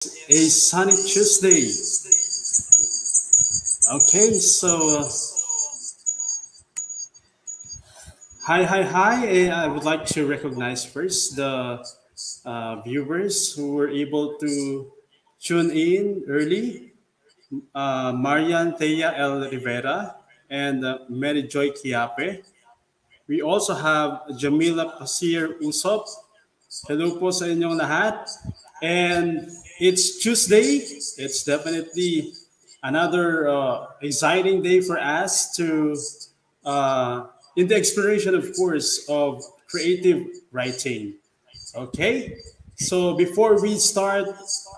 a sunny Tuesday. Okay, so hi. I would like to recognize first the viewers who were able to tune in early. Marian Thea L. Rivera and Mary Joy Kiape. We also have Jamila Pasir Usop. Hello po sa inyong lahat. And it's Tuesday. It's definitely another exciting day for us to, in the exploration, of course, of creative writing. Okay. So before we start,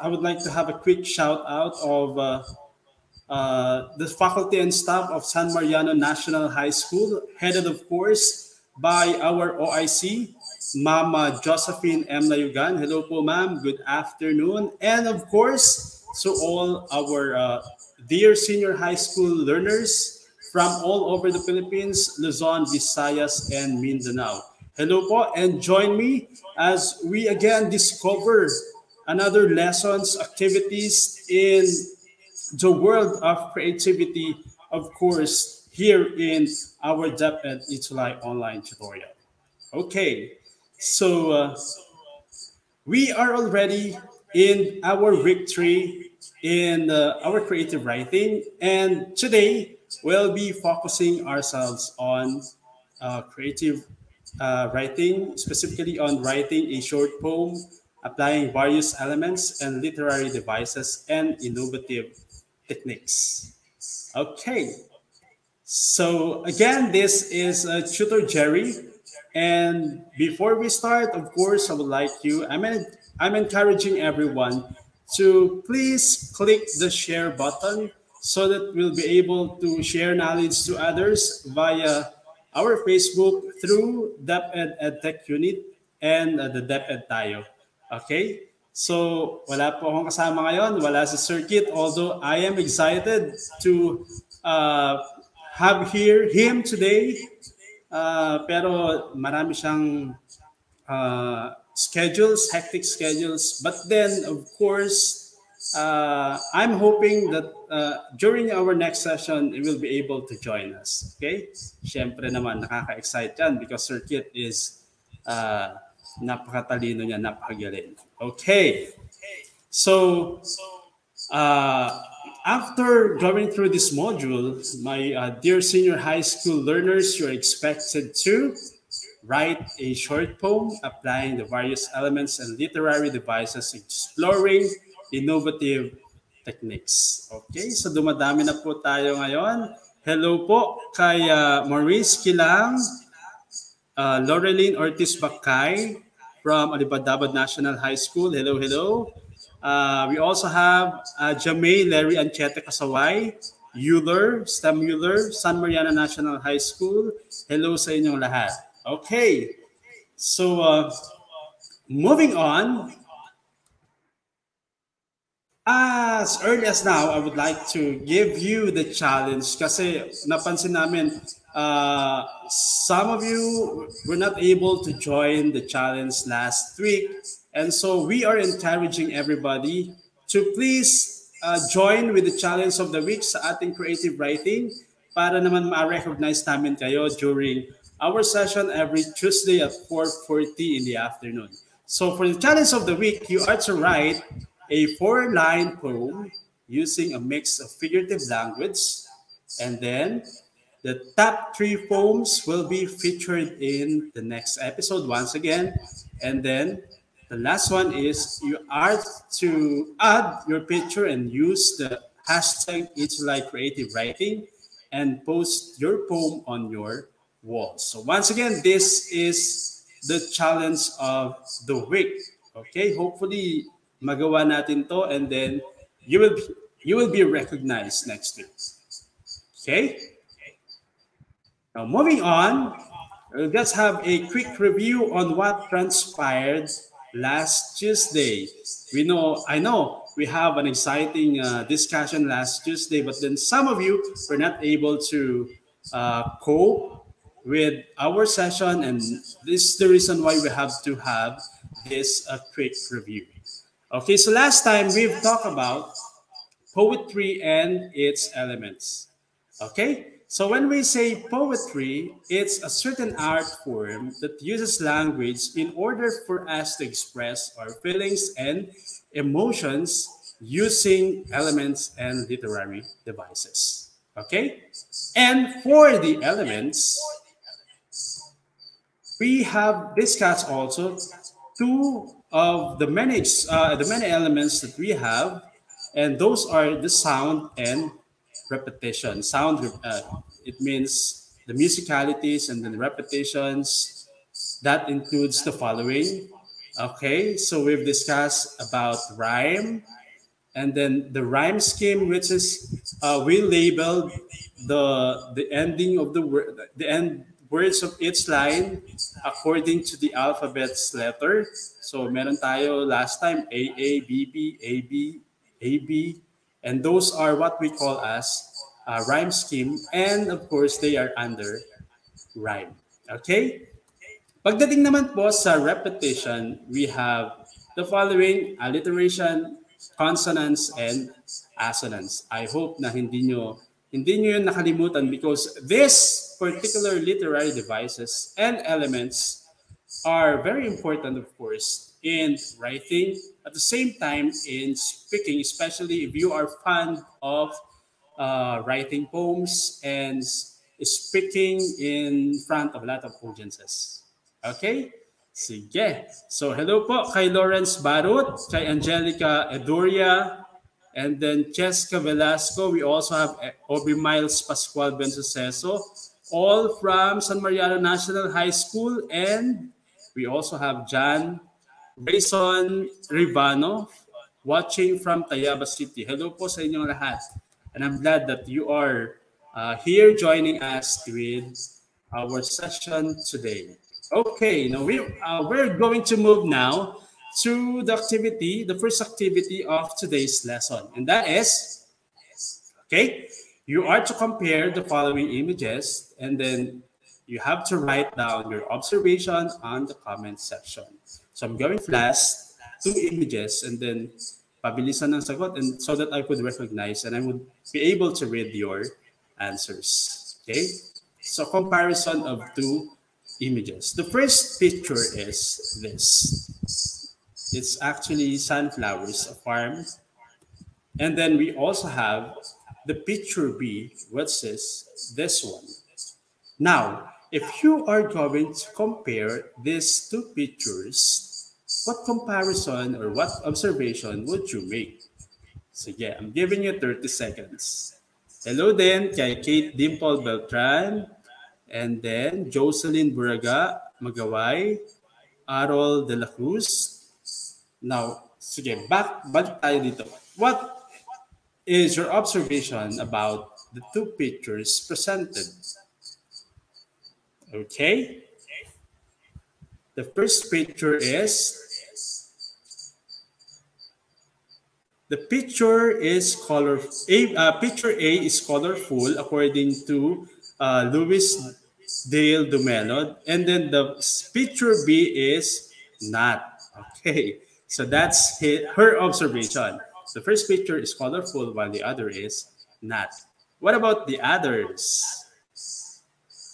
I would like to have a quick shout out of the faculty and staff of San Mariano National High School, headed, of course, by our OIC, Mama Josephine M. Layugan. Hello po, ma'am. Good afternoon. And of course, to all our dear senior high school learners from all over the Philippines, Luzon, Visayas, and Mindanao. Hello po, and join me as we again discover another lessons, activities in the world of creativity, of course, here in our DepEd Itulay online tutorial. Okay, so we are already in our week 3 in our creative writing, and today we'll be focusing ourselves on creative writing, specifically on writing a short poem, applying various elements and literary devices and innovative techniques. Okay, so again, this is Tutor Jerry. And before we start, of course, I would like you, I'm encouraging everyone to please click the share button so that we'll be able to share knowledge to others via our Facebook through DepEd EdTech Unit and the DepEd Tayo. Okay? So, wala po akong kasama ngayon. Wala si Circuit. Although I am excited to uh, have here him today. Pero marami siyang schedules, hectic schedules. But then, of course, I'm hoping that during our next session, he will be able to join us. Okay? Siyempre naman, nakaka-excite yan because Circuit is napakatalino niya, napakagaling. Okay. So, after going through this module, my dear senior high school learners, you're expected to write a short poem applying the various elements and literary devices, exploring innovative techniques. Okay, so dumadami na po tayo ngayon. Hello po kay Maurice Kilang, Laureline Ortiz Bakay from Alibadabad National High School. Hello, hello. We also have Jamay Larry Anchete Kasaway, Euler, STEM Euler, San Mariano National High School. Hello sa inyong lahat. Okay, so moving on, as early as now, I would like to give you the challenge kasi napansin namin some of you were not able to join the challenge last week. And so we are encouraging everybody to please join with the challenge of the week sa ating creative writing para naman ma-recognize namin kayo during our session every Tuesday at 4:40 in the afternoon. So for the challenge of the week, you are to write a 4-line poem using a mix of figurative language, and then the top 3 poems will be featured in the next episode once again, and then the last one is you are to add your picture and use the hashtag Itulay Creative Writing and post your poem on your wall. So once again, this is the challenge of the week. Okay, hopefully magawa natin to, and then you will be recognized next week. Okay. Now moving on, let's have a quick review on what transpired last Tuesday. I know we have an exciting discussion last Tuesday, but then some of you were not able to cope with our session, and this is the reason why we have to have this quick review. Okay, so last time we've talked about poetry and its elements. Okay, so when we say poetry, it's a certain art form that uses language in order for us to express our feelings and emotions using elements and literary devices. Okay, and for the elements, we have discussed also two of the many elements that we have, and those are the sound and repetition. Sound, it means the musicalities and then repetitions. That includes the following. Okay, so we've discussed about rhyme, and then the rhyme scheme, which is we labeled the ending of the word, the end words of each line according to the alphabet's letter. So meron tayo last time A B, and those are what we call as rhyme scheme, and of course they are under rhyme. Okay. Pagdating naman po sa repetition, we have the following: alliteration, consonants, and assonance. I hope na hindi nyo yun nakalimutan, because this particular literary devices and elements are very important, of course, in writing, at the same time in speaking, especially if you are fond of writing poems and speaking in front of a lot of audiences. Okay? Sige. So hello po kay Lawrence Barut, kay Angelica Edoria, and then Cheska Velasco. We also have Obi Miles Pascual Bensuceso, all from San Mariano National High School, and we also have John Rayson Rivano watching from Tayabas City. Hello po sa inyong lahat. And I'm glad that you are here joining us with our session today. Okay, now we're going to move now to the activity, the first activity of today's lesson. And that is, okay, you are to compare the following images, and then you have to write down your observation on the comment section. So I'm going flash 2 images, and then pabilisan ng sagot, and so that I could recognize and I would be able to read your answers. Okay? So comparison of 2 images. The first picture is this. It's actually sunflowers, a farm. And then we also have the picture B, which is this one. Now, if you are going to compare these 2 pictures, what comparison or what observation would you make? Sige, I'm giving you 30 seconds. Hello din kay Kate Dimple Beltran, and then Jocelyn Buraga Magaway, Arol De La Cruz. Now, sige, balik tayo dito. What is your observation about the 2 pictures presented? Okay. The first picture is, the picture is picture A is colorful according to Louis Dale Dumelod, and then the picture B is not. Okay, so that's her observation. The first picture is colorful while the other is not. What about the others?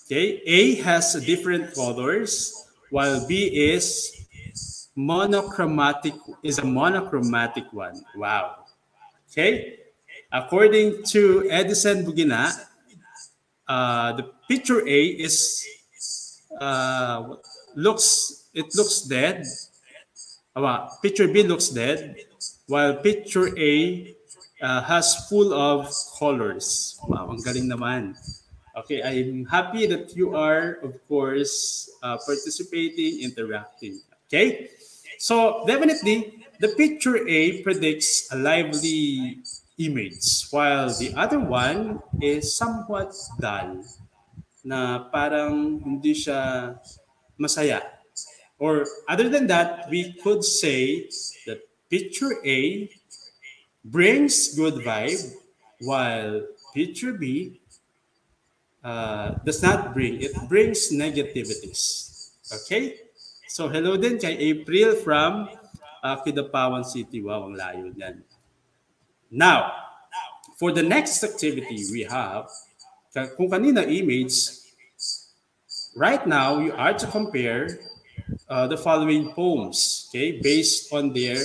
Okay, A has different colors while B is a monochromatic one. Wow. Okay. According to Edison Bugina, the picture A is looks dead. Picture B looks dead, while picture A has full of colors. Wow, ang galing naman. Okay, I'm happy that you are, of course, participating, interacting. Okay, so definitely the picture A predicts a lively image, while the other one is somewhat dull, na parang hindi siya masaya. Or other than that, we could say that picture A brings good vibe, while picture B does not bring, it brings negativities. Okay? So hello din kay April from Kidapawan City. Wow, ang layo niyan. Now, for the next activity we have, kung kanina image, right now you are to compare the following poems, okay, based on their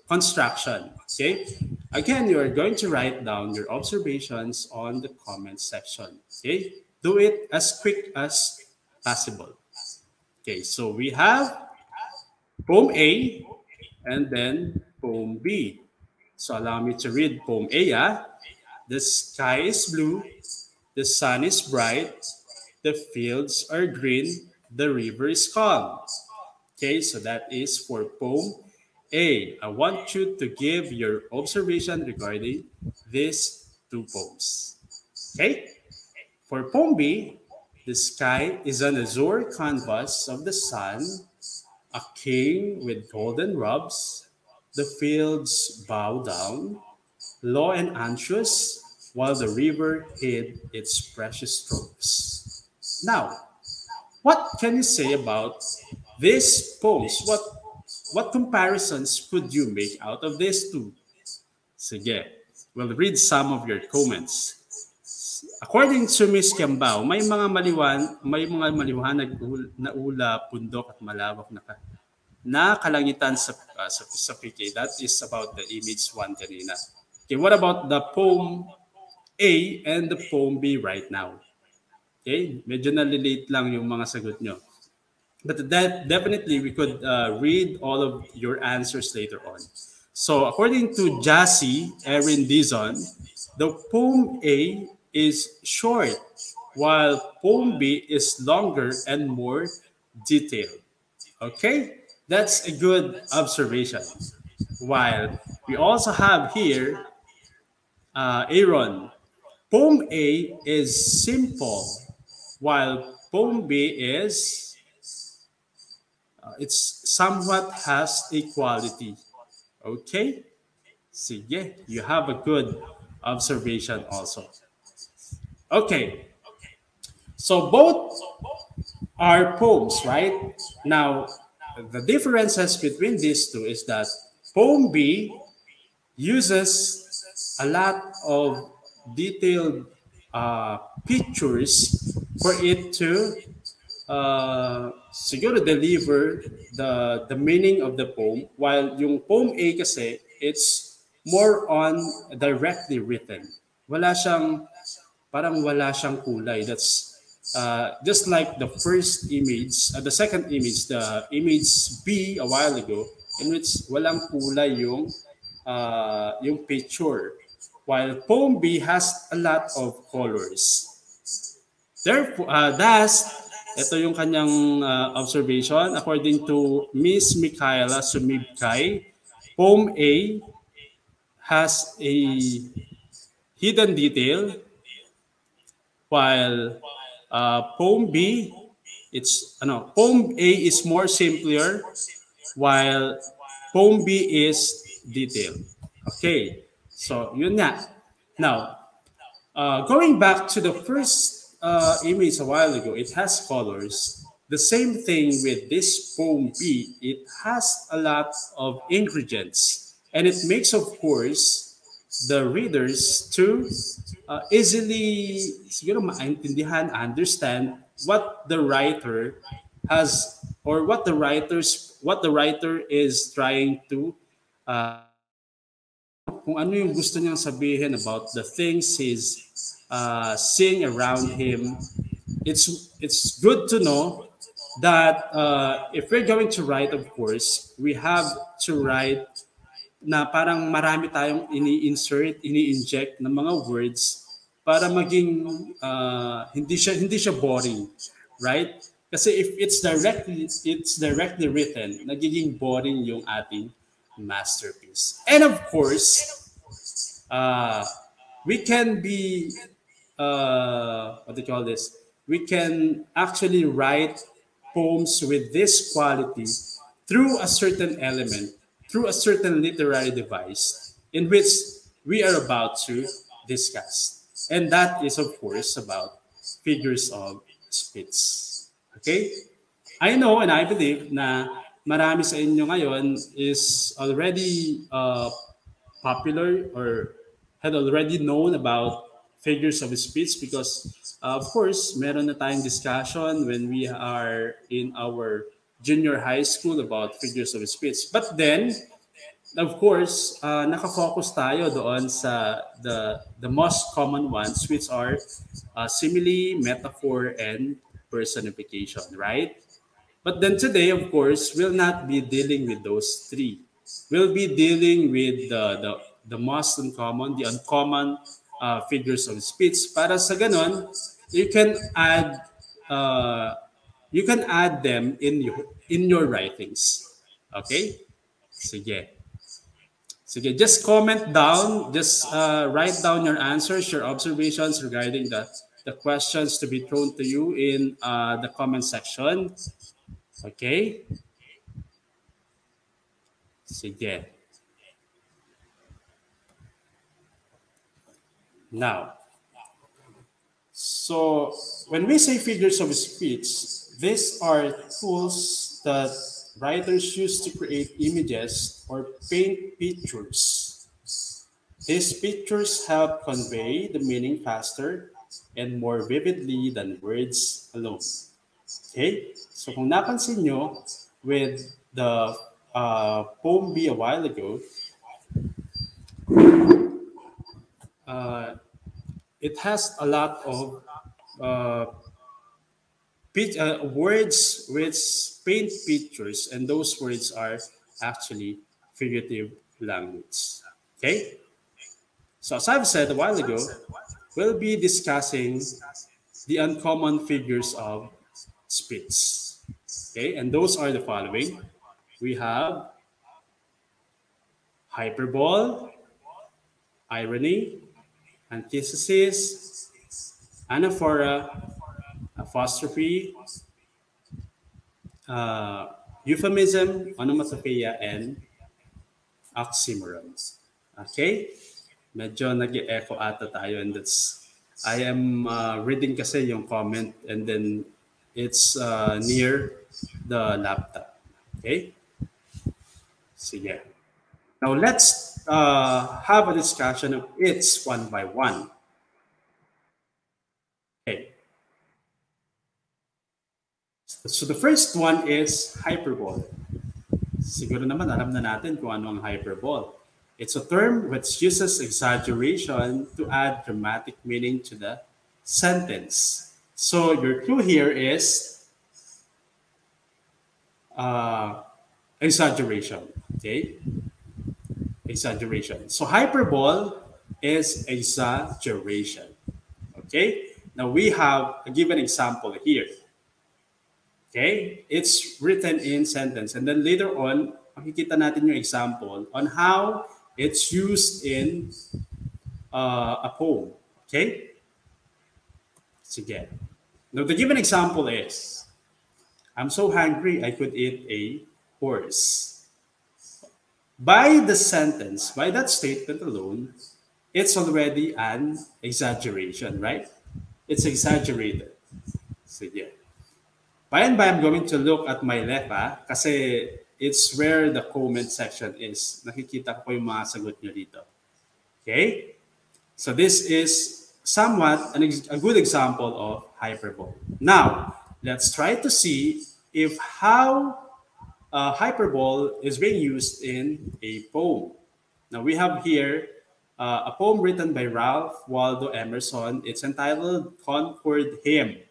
construction, okay. Again, you are going to write down your observations on the comment section, okay. Do it as quick as possible. Okay, so we have poem A and then poem B. So allow me to read poem A. The sky is blue, the sun is bright, the fields are green, the river is calm. Okay, so that is for poem A. I want you to give your observation regarding these two poems. Okay, for poem B, the sky is an azure canvas of the sun, a king with golden robes. The fields bow down, low and anxious, while the river hid its precious strokes. Now, what can you say about these poems? What comparisons could you make out of these two? Sige, we'll read some of your comments. According to Ms. Kiambao, may mga maliwanag na ulap, bundok at malawak na kalangitan sa PK. That is about the image 1 kanina. Okay, what about the poem A and the poem B right now? Okay, medyo nalilate lang yung mga sagot nyo. But that definitely we could read all of your answers later on. So according to Jassy Erin Dizon, the poem A is short, while poem B is longer and more detailed. Okay, that's a good observation. While we also have here Aaron, poem A is simple, while poem B is it's somewhat has equality. Okay? Sige, you have a good observation also. Okay. So both are poems, right? Now, the differences between these two is that poem B uses a lot of detailed pictures for it to siguro deliver the meaning of the poem, while yung poem A kasi it's more on directly written. Parang wala siyang kulay. That's just like the first image, the second image, the image B a while ago, in which walang kulay yung picture, while poem B has a lot of colors. Therefore, ito yung kanyang observation. According to Miss Michaela Sumibkay, poem A has a hidden detail, while poem B, poem A is more simpler, while poem B is detailed. Okay, so yun nga. Now, going back to the first image a while ago, it has colors. The same thing with this poem B, it has a lot of ingredients, and it makes, of course, the readers to easily siguro maintindihan, understand what the writer has, or what the writer is trying to kung ano yung gusto niyang sabihin about the things he's seeing around him. It's good to know that if we're going to write, of course, we have to write na parang marami tayong ini-inject na mga words para maging hindi siya boring, right? Kasi if it's directly written, nagiging boring yung ating masterpiece. And of course, we can be what do you call this? We can actually write poems with this quality through a certain element, through a certain literary device in which we are about to discuss. And that is, of course, about figures of speech. Okay? I know and I believe na marami sa inyo ngayon is already popular or had already known about figures of speech because of course meron na tayong discussion when we are in our junior high school about figures of speech. But then of course, nakafocus tayo doon sa the most common ones, which are simile, metaphor, and personification, right? But then today, of course, we'll not be dealing with those three. We'll be dealing with the most uncommon, the uncommon figures of speech. Para sa ganon, uh, you can add them in your writings. Okay? Sige. Sige, just comment down, just write down your answers, your observations regarding the questions to be thrown to you in the comment section. Okay? Sige. Now, so when we say figures of speech, these are tools that writers use to create images or paint pictures. These pictures help convey the meaning faster and more vividly than words alone. Okay? So kung napansin nyo with the poem B a while ago, it has a lot of words which paint pictures, and those words are actually figurative language. Okay? So as I've said a while ago, we'll be discussing the uncommon figures of speech. Okay, and those are the following. We have hyperbole, irony, antithesis, anaphora, apostrophe, euphemism, onomatopoeia, and oxymoron. Okay? Medyo nag-echo ata tayo, and that's I am reading kasi yung comment and then it's near the laptop. Okay? Sige. Now let's have a discussion of it one by one. Okay. So the first one is hyperbole. Siguro naman alam na natin kung ano ang hyperbole. It's a term which uses exaggeration to add dramatic meaning to the sentence. So your clue here is exaggeration. Okay? Exaggeration. So hyperbole is exaggeration. Okay? Now we have a given example here. Okay? It's written in sentence. And then later on, makikita natin yung example on how it's used in a poem. Okay? Sige. Now the given example is, I'm so hungry I could eat a horse. By the sentence, by that statement alone, it's already an exaggeration, right? It's exaggerated. Sige. By and by, I'm going to look at my left, kasi it's where the comment section is. Nakikita ko yung mga sagot nyo dito. Okay? So this is somewhat a good example of hyperbole. Now, let's try to see if how hyperbole is being used in a poem. Now, we have here a poem written by Ralph Waldo Emerson. It's entitled Concord Hymn.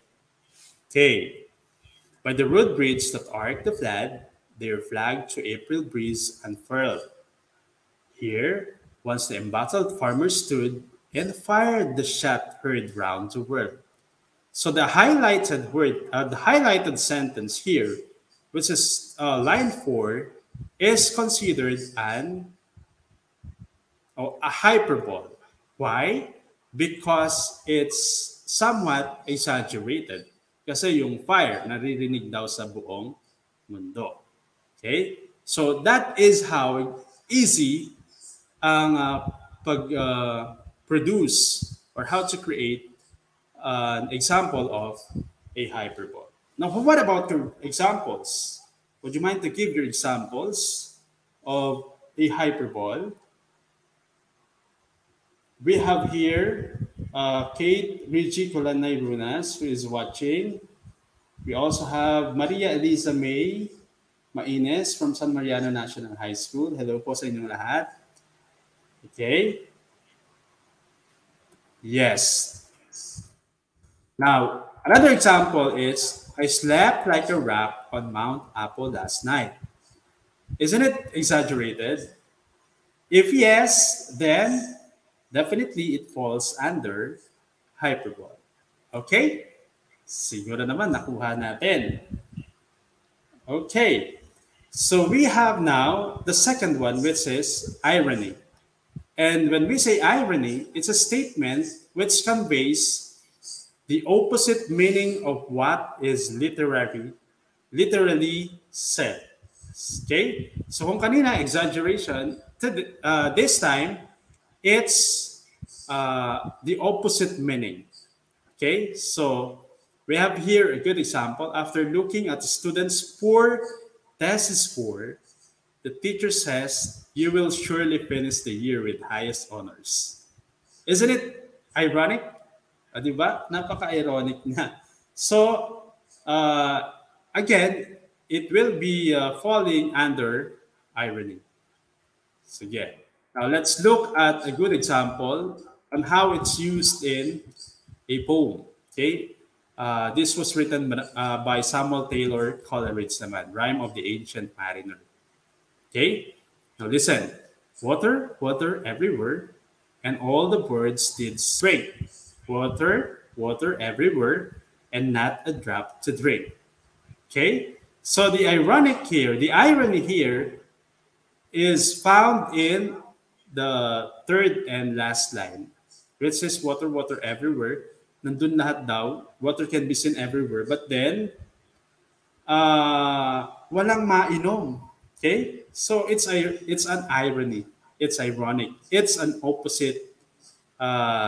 Okay. By the rude bridge that arc the flag, their flag to April breeze unfurled. Here, once the embattled farmer stood and fired the shot heard round the world. So the highlighted the highlighted sentence here, which is line 4, is considered a hyperbole. Why? Because it's somewhat exaggerated. Kasi yung fire, naririnig daw sa buong mundo. Okay? So that is how easy ang pag-produce or how to create an example of a hyperbole. Now, what about the examples? Would you mind to give your examples of a hyperbole? We have here Kate Rigi Colanay Runas, who is watching. We also have Maria Elisa May Maines from San Mariano National High School. Hello po sa inyong lahat. Okay. Yes. Now, another example is, I slept like a rock on Mount Apo last night. Isn't it exaggerated? If yes, then definitely it falls under hyperbole. Okay? Siguro naman nakuha natin. Okay. So we have now the second one, which is irony. And when we say irony, it's a statement which conveys the opposite meaning of what is literally said. Okay? So kung kanina, exaggeration, this time, it's the opposite meaning. Okay? So we have here a good example. After looking at the student's poor test score, the teacher says, you will surely finish the year with highest honors. Isn't it ironic? Diba? Napaka-ironic na. So, again, it will be falling under irony. So, yeah. Now, let's look at a good example on how it's used in a poem. Okay? This was written by Samuel Taylor Coleridge naman, Rhyme of the Ancient Mariner. Okay? Now listen. Water, water everywhere, and all the birds did drink. Water, water everywhere, and not a drop to drink. Okay? So the irony here is found in the third and last line, which says water, water everywhere. Nandun lahat daw. Water can be seen everywhere. But then, walang mainom. Okay? So it's an irony. It's ironic. It's an opposite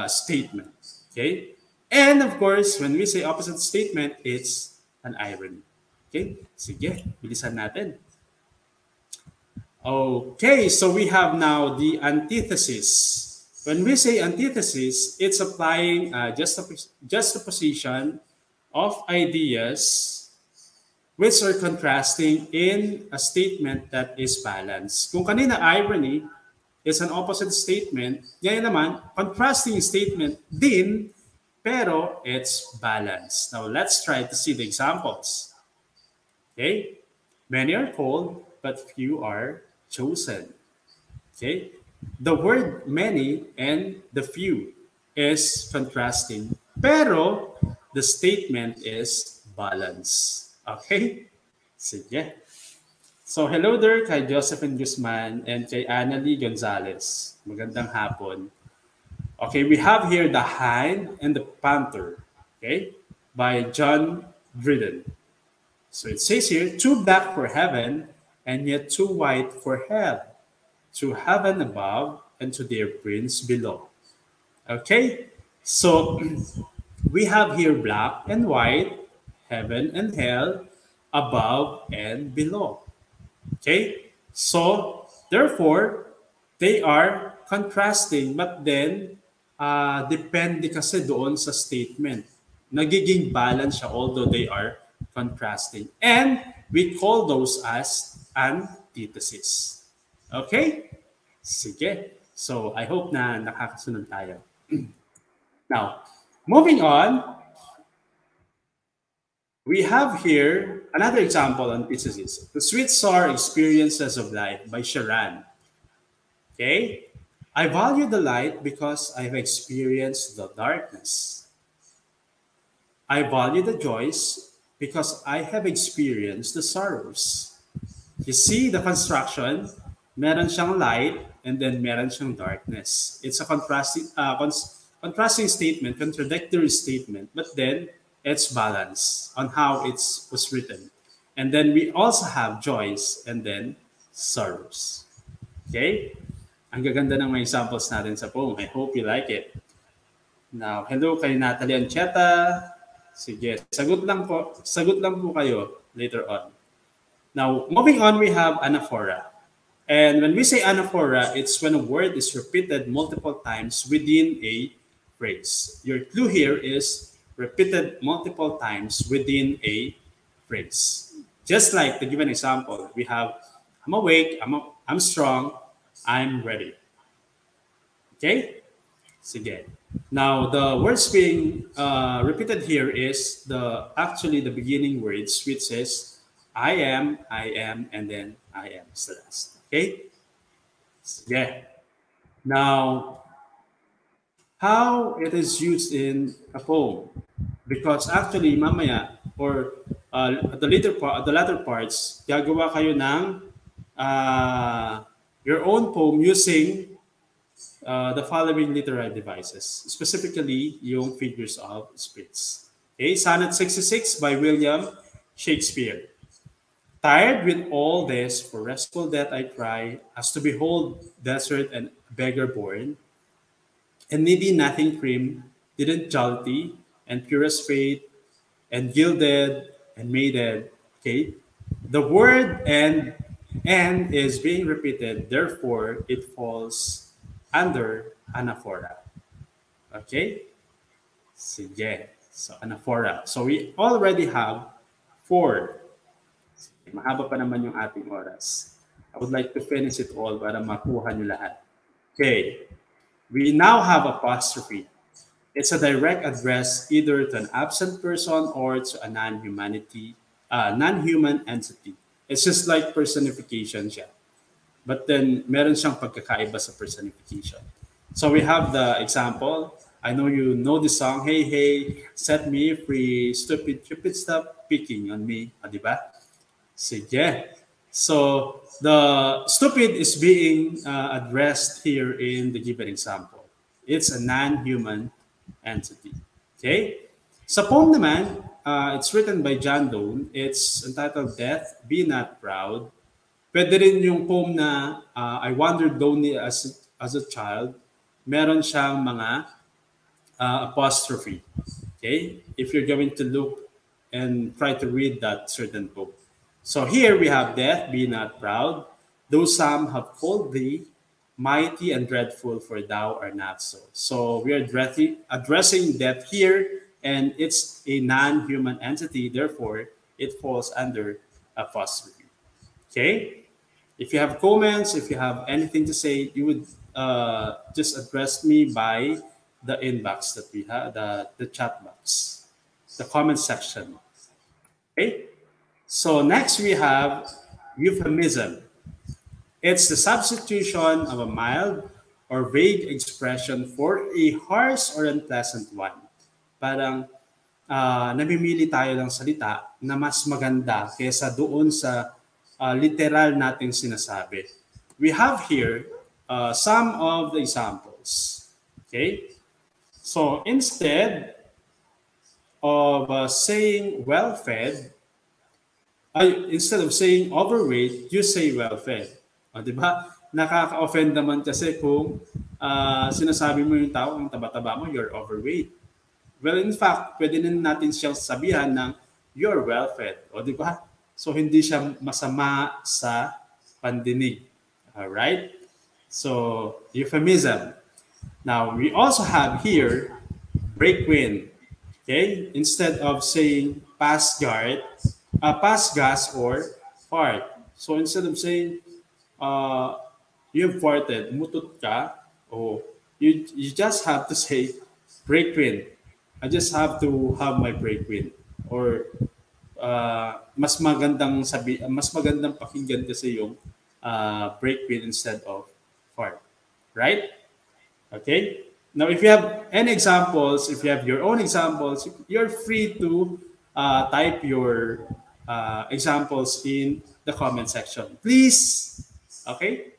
statement. Okay? And of course, when we say opposite statement, it's an irony. Okay? Sige, bilisan natin. Okay, so we have now the antithesis. When we say antithesis, it's applying juxtaposition of ideas which are contrasting in a statement that is balanced. Kung kanina irony is an opposite statement, ngayon naman, contrasting statement din, pero it's balanced. Now, let's try to see the examples. Okay? Many are called, but few are chosen. Okay? The word many and the few is contrasting, pero the statement is balanced. Okay? Sige. So, hello there kay Josephine Guzman and kay Annalie Gonzalez. Magandang hapon. Okay, we have here The Hind and the Panther, okay, by John Dryden. So it says here, too black for heaven and yet too white for hell, to heaven above and to their prince below. Okay, so we have here black and white, heaven and hell, above and below. Okay, so therefore, they are contrasting, but then depende kasi doon sa statement. Nagiging balance siya although they are contrasting. And we call those as antithesis. Okay? Sige. So I hope na nakakasunod tayo. Now, moving on, we have here another example on antithesis. The Sweet Sour Experiences of Life by Sharan. Okay? I value the light because I've experienced the darkness. I value the joys because I have experienced the sorrows. You see the construction, meron siyang light and then meron siyang darkness. It's a contrasting statement, contradictory statement, but then it's balanced on how it was written. And then we also have joys and then sorrows. Okay? Ang gaganda ng mga examples natin sa poem. I hope you like it. Now, hello kay Natalie Ancheta. Sige, sagot lang po kayo later on. Now, moving on, we have anaphora. And when we say anaphora, it's when a word is repeated multiple times within a phrase. Your clue here is repeated multiple times within a phrase. Just like the given example, we have I'm awake, I'm strong, I'm ready. Okay? Sige. Now, the words being repeated here is actually the beginning words, which is I am, and then I am is the last. Okay? Sige. Now, how it is used in a poem? Because actually, mamaya, or at the latter parts, gagawa kayo ng your own poem using the following literary devices, specifically yung figures of speech. Okay, Sonnet 66 by William Shakespeare. Tired with all this, for restful death I cry, as to behold desert and beggar born, and needy nothing prim, didn't jollity, and purest faith, and gilded and maided. Okay, the word and is being repeated, therefore it falls under anaphora. Okay? Sige. So, anaphora. So, we already have 4. Mahaba pa naman yung ating oras. I would like to finish it all para makuha nyo lahat. Okay. We now have apostrophe. It's a direct address either to an absent person or to a non-human entity. It's just like personification siya. But then, meron siyang pagkakaiba sa personification. So we have the example. I know you know the song, Hey, hey, set me free, stupid, stupid, stop picking on me. O, diba? Sige. So, the stupid is being addressed here in the given example. It's a non-human entity. Okay? Sa poem naman, it's written by John Donne. It's entitled Death, Be Not Proud. Pwede rin yung poem na I Wandered Lonely as a Child. Meron siyang mga apostrophe. Okay? If you're going to look and try to read that certain poem. So here we have death, be not proud. Though some have called thee mighty and dreadful, for thou art not so. So we are addressing death here, and it's a non-human entity. Therefore, it falls under apostrophe. Okay? If you have comments, if you have anything to say, you would just address me by the inbox that we have, the chat box, the comment section. Okay? So next we have euphemism. It's the substitution of a mild or vague expression for a harsh or unpleasant one. Parang namimili tayo ng salita na mas maganda kaysa doon sa literal nating sinasabi. We have here some of the examples. Okay? So instead of saying well-fed, instead of saying overweight, you say well-fed. Di ba? Nakaka-offend naman kasi kung sinasabi mo yung tao, ang taba-taba mo, you're overweight. Well, in fact, pwede na natin siyang sabihan ng you're well-fed. O di ba? So, hindi siya masama sa pandinig. Alright? So, euphemism. Now, we also have here break wind. Okay? Instead of saying pass gas or fart. So, instead of saying you've farted, mutot ka, you just have to say break wind. I just have to have my break wind. Or mas magandang pakinggan kasi yung break wind instead of fart. Right? Okay? Now, if you have any examples, if you have your own examples, you're free to type your examples in the comment section. Please. Okay?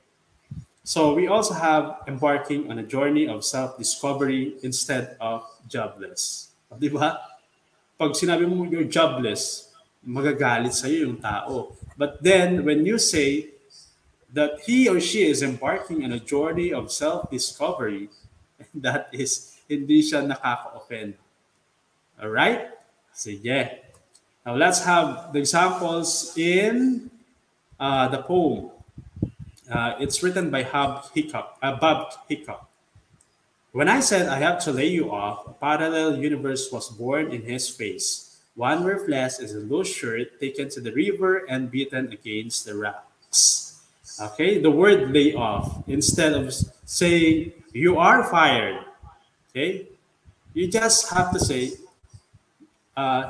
So we also have embarking on a journey of self-discovery instead of jobless. Di ba? Pag sinabi mo you're jobless, magagalit sa'yo yung tao. But then, when you say that he or she is embarking on a journey of self-discovery, that is, hindi siya nakaka-offend. Alright? Sige. Now, let's have the examples in the poem. It's written by Bob Hiccup. When I said I have to lay you off, a parallel universe was born in his face. One where flesh is a loose shirt taken to the river and beaten against the rocks. Okay, the word lay off, instead of saying you are fired, okay, you just have to say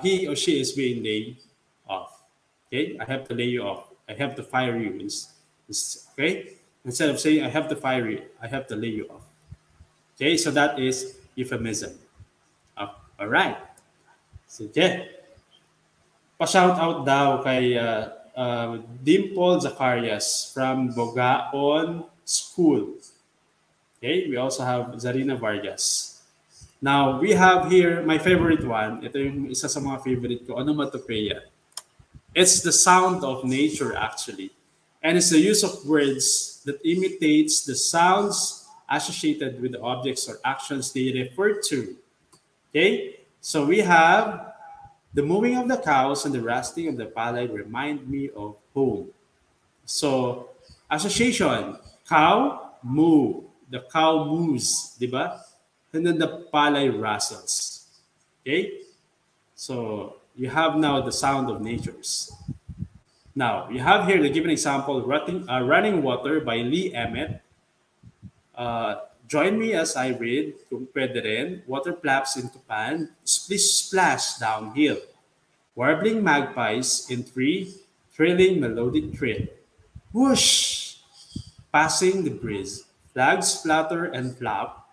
he or she is being laid off. Okay, I have to lay you off. I have to fire you. Okay, instead of saying I have to fire you, I have to lay you off. Okay, so that is euphemism. All right. Sige. Pa-shout out daw kay Dimple Zacarias from Bogaon School. Okay, we also have Zarina Vargas. Now, we have here my favorite one. Ito yung isa sa mga favorite ko, onomatopoeia. It's the sound of nature actually. And it's the use of words that imitates the sounds associated with the objects or actions they refer to. Okay, so we have the mooing of the cows and the rusting of the palay remind me of home. So, association, cow, moo. The cow moos, di ba? And then the palay rustles. Okay, so you have now the sound of natures. Now, you have here the given example, Running Water by Lee Emmett. Join me as I read, kung pwede rin, water plaps into pan, splash downhill. Warbling magpies in tree, thrilling melodic trill. Whoosh! Passing the breeze, flags flutter and flap.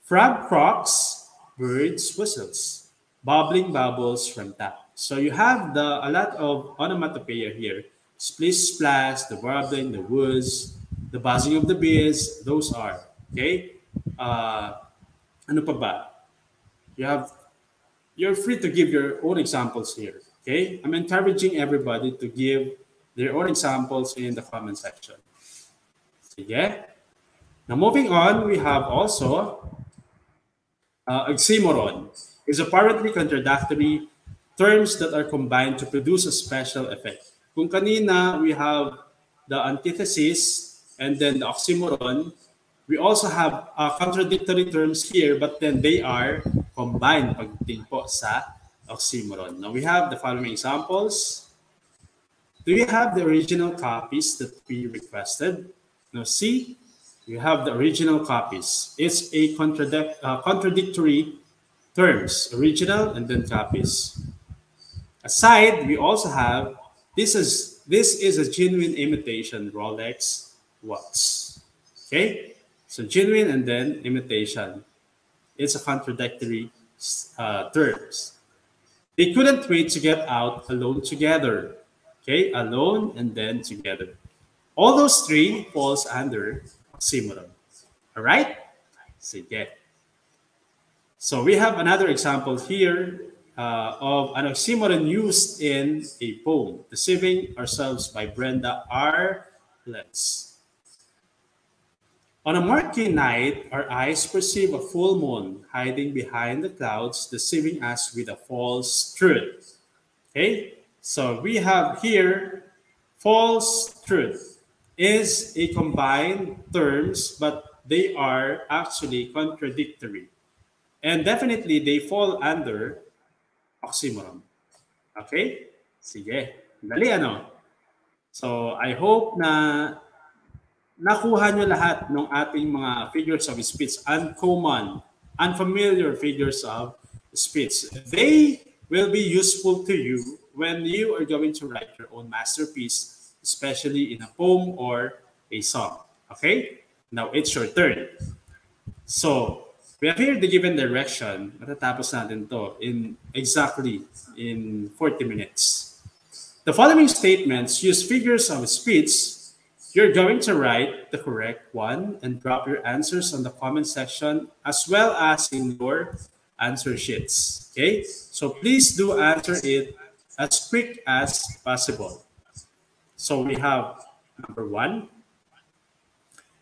Frog croaks, birds whistles, bubbling bubbles from tap. So you have a lot of onomatopoeia here. Splish splash, the warbling, the whoosh, the buzzing of the bees, those are. Okay? Ano pa ba? You're free to give your own examples here. Okay? I'm encouraging everybody to give their own examples in the comment section. Sige. Now moving on, we have also oxymoron. Is apparently contradictory terms that are combined to produce a special effect. Kung kanina we have the antithesis and then the oxymoron, we also have contradictory terms here, but then they are combined pagdating po sa oxymoron. Now we have the following examples. Do you have the original copies that we requested? Now see, you have the original copies. It's a contradictory terms, original and then copies. Aside, we also have, this is a genuine imitation Rolex watch. Okay? So genuine and then imitation. It's a contradictory terms. They couldn't wait to get out alone together. Okay? Alone and then together. All those three falls under oxymoron. All right? Sige. So we have another example here of an oxymoron used in a poem, Deceiving Ourselves by Brenda R. Letts. On a murky night, our eyes perceive a full moon hiding behind the clouds, deceiving us with a false truth. Okay? So we have here false truth is a combined terms, but they are actually contradictory. And definitely, they fall under oxymoron. Okay? Sige. Dali ano? So, I hope na nakuha nyo lahat ng ating mga figures of speech, uncommon, unfamiliar figures of speech. They will be useful to you when you are going to write your own masterpiece, especially in a poem or a song. Okay? Now, it's your turn. So, we have here the given direction. Matatapos natin to exactly in 40 minutes. The following statements use figures of speech. You're going to write the correct one and drop your answers on the comment section as well as in your answer sheets. Okay? So please do answer it as quick as possible. So we have number 1.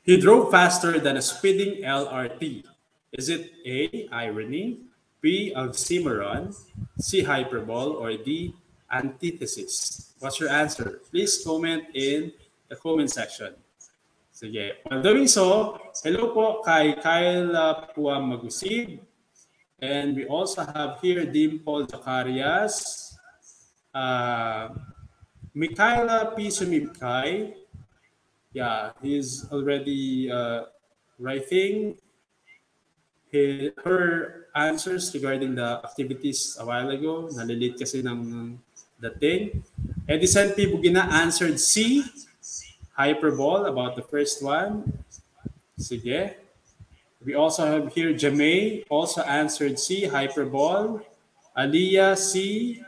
He drove faster than a speeding LRT. Is it A, irony, B, oxymoron, C, hyperbole, or D, antithesis? What's your answer? Please comment in the comment section. Sige. While doing so, hello po kay Kyle Puam Magusib. And we also have here Dimple Zacarias, Mikaela P. Sumibkay. Yeah, he's already writing her answers regarding the activities a while ago. Nalilate kasi ng dating. Edison P. Bugina answered C, hyperbole, about the first one. Sige. We also have here Jamay, also answered C, hyperbole. Aliyah C.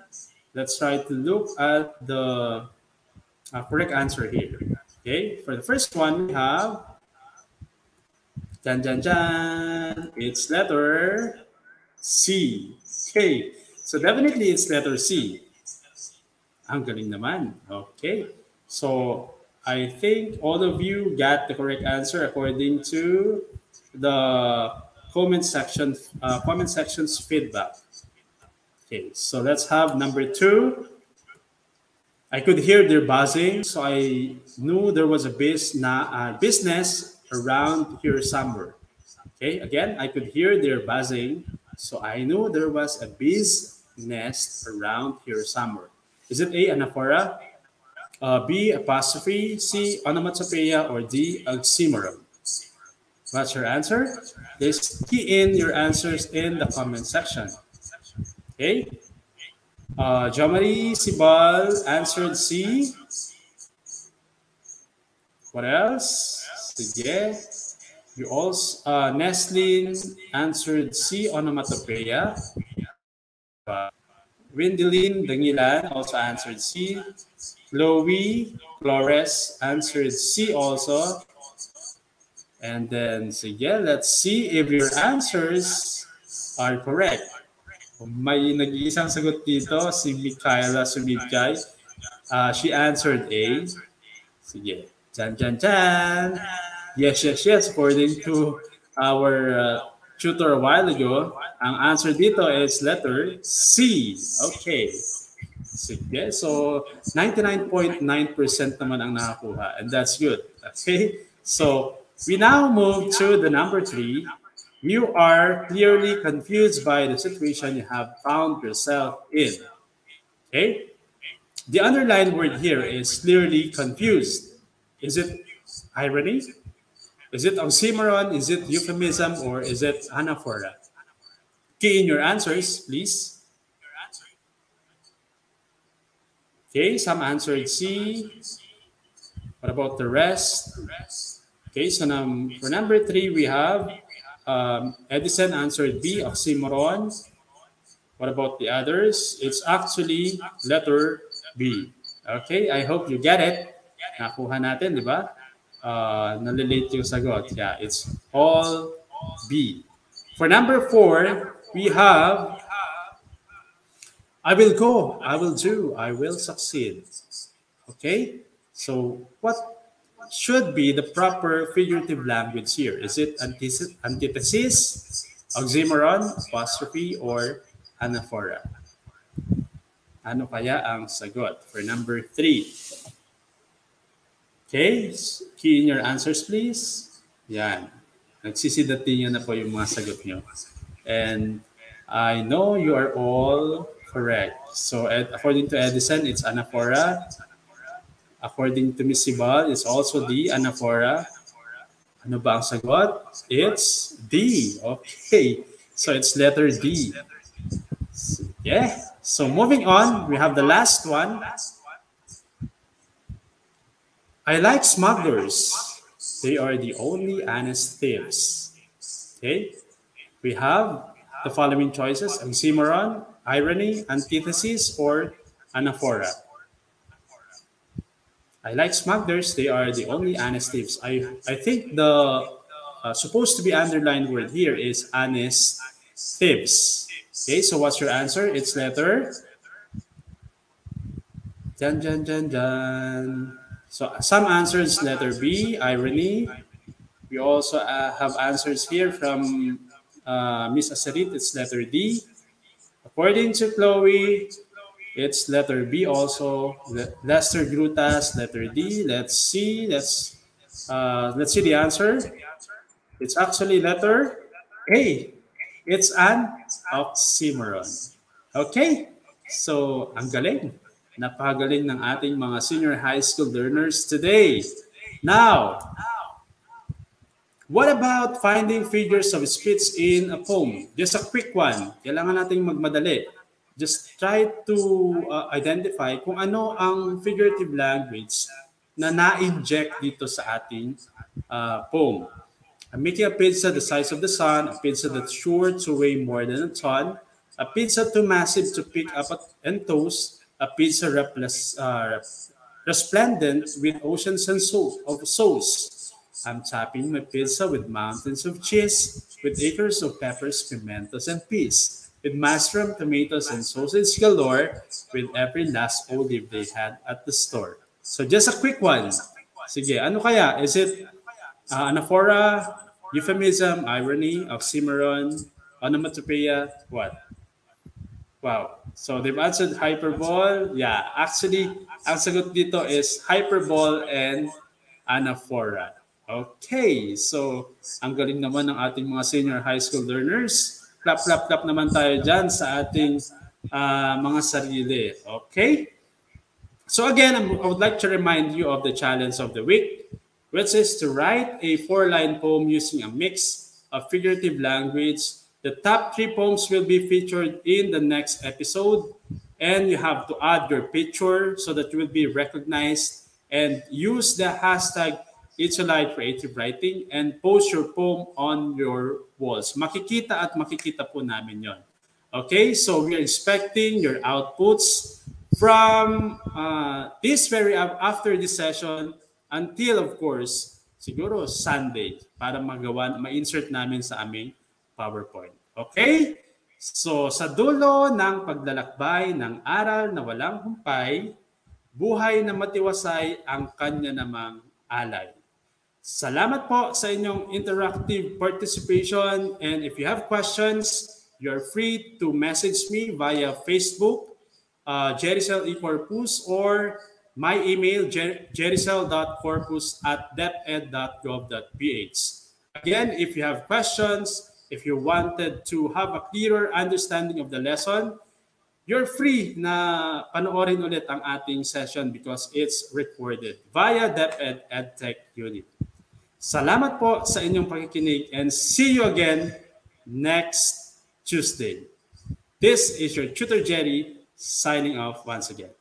Let's try to look at the correct answer here. Okay, for the first one, we have it's letter C. Okay, so definitely it's letter C. Ang galing naman. Okay, so I think all of you got the correct answer according to the comment section's feedback. Okay, so let's have number 2. I could hear their buzzing, so I knew there was a business around here somewhere. Okay, again, I could hear their buzzing, so I knew there was a business around here somewhere. Is it A, anaphora, B, apostrophe, C, onomatopoeia, or D, oxymoron? What's your answer? Just key in your answers in the comment section. Okay. Jomari Sibal answered C. What else? Sige. You also, Neslin answered C, onomatopoeia. Windelin Dangilan also answered C. Chloe Flores answered C also. And then, sige, let's see if your answers are correct. May nag-iisang sagot dito, si Mikaela Sumibkay. She answered A. Sige. Jan. Yes. According to our tutor a while ago, ang answer dito is letter C. Okay. Sige. So, 99.9% naman ang nakakuha. And that's good. Okay. So, we now move to the number 3. You are clearly confused by the situation you have found yourself in. Okay? The underlined word here is clearly confused. Is it irony? Is it oxymoron? Is it euphemism? Or is it anaphora? Key in your answers, please. Okay, some answered C. What about the rest? Okay, so for number 3, we have Edison answered B, oxymoron. What about the others? It's actually letter B. Okay, I hope you get it. Nakuha natin, di ba? Nalilate yung sagot. Yeah, it's all B. For number 4, we have I will go, I will do, I will succeed. Okay, so what should be the proper figurative language here? Is it antithesis, oxymoron, apostrophe, or anaphora? Ano kaya ang sagot for number 3? Okay, key in your answers please. Yan. Nagsisidating na po yung mga sagot nyo. And I know you are all correct. So according to Edison, it's anaphora. According to Miss Sibal, it's also D, anaphora. Ano ba ang sagot? It's D. Okay. So it's letter D. Yeah. So moving on, we have the last one. I like smugglers. They are the only honest thieves. Okay. We have the following choices: oxymoron, irony, antithesis, or anaphora. I like smugglers. They are the only honest thieves. I think the supposed to be underlined word here is honest thieves. Okay, so what's your answer? It's letter Jan. So some answers letter B, irony. We also have answers here from Miss Asarit. It's letter D. According to Chloe, It's letter B also. Lester Grutas, letter D. Let's see. Let's see the answer. It's actually letter A. It's an oxymoron. Okay? So, ang galing. Napakagaling ng ating mga senior high school learners today. Now, what about finding figures of speech in a poem? Just a quick one. Kailangan nating magmadali. Just try to identify kung ano ang figurative language na na-inject dito sa ating poem. I'm making a pizza the size of the sun, a pizza that's sure to weigh more than a ton, a pizza too massive to pick up and toast, a pizza resplendent with oceans and of souls. I'm topping my pizza with mountains of cheese, with acres of peppers, pimentos, and peas, with mushroom, tomatoes, and sausage galore, with every last olive they had at the store. So just a quick one. Sige, ano kaya? Is it anaphora, euphemism, irony, oxymoron, onomatopoeia, what? Wow. So they've answered hyperbole. Yeah, actually, ang sagot dito is hyperbole and anaphora. Okay, so ang galing naman ng ating mga senior high school learners. Clap, clap, clap naman tayo dyan sa ating mga sarili. Okay? So again, I would like to remind you of the challenge of the week, which is to write a 4-line poem using a mix of figurative language. The top 3 poems will be featured in the next episode, and you have to add your picture so that you will be recognized, and use the hashtag Itsulite Creative Writing and post your poem on your walls. Makikita at makikita po namin yon. Okay, so we are expecting your outputs from this very after this session until, of course, siguro Sunday para ma-insert namin sa aming PowerPoint. Okay? So, sa dulo ng paglalakbay ng aral na walang humpay, buhay na matiwasay ang kanya namang alay. Salamat po sa inyong interactive participation, and if you have questions, you're free to message me via Facebook, Jericel E. Corpus, or my email, jericel.corpus@deped.gov.ph. Again, if you have questions, if you wanted to have a clearer understanding of the lesson, you're free na panoorin ulit ang ating session because it's recorded via DepEd EdTech Unit. Salamat po sa inyong pakikinig, and see you again next Tuesday. This is your Tutor Jerry signing off once again.